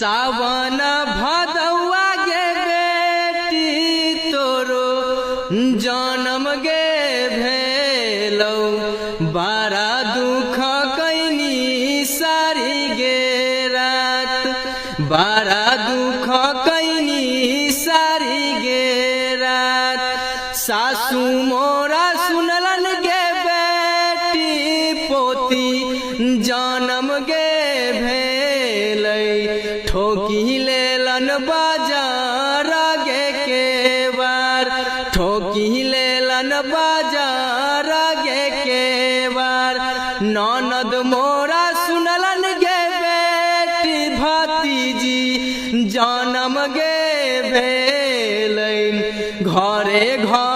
सावन भदौआ गे बेटी तोरो जन्म गे भेलौ बड़ा दुख कैनी सारी गे रात बड़ा दुख कैनी सारी गे रात सासू मोरा सुनलन गे बेटी पोती जन्म गे भेलै ठोकी लेलन बाजार गे केवार ठोकी लेलन बाजार गे केवार ननद मोरा सुनलन गे बेटी भतीजी जन्म गे भेलै घरे घर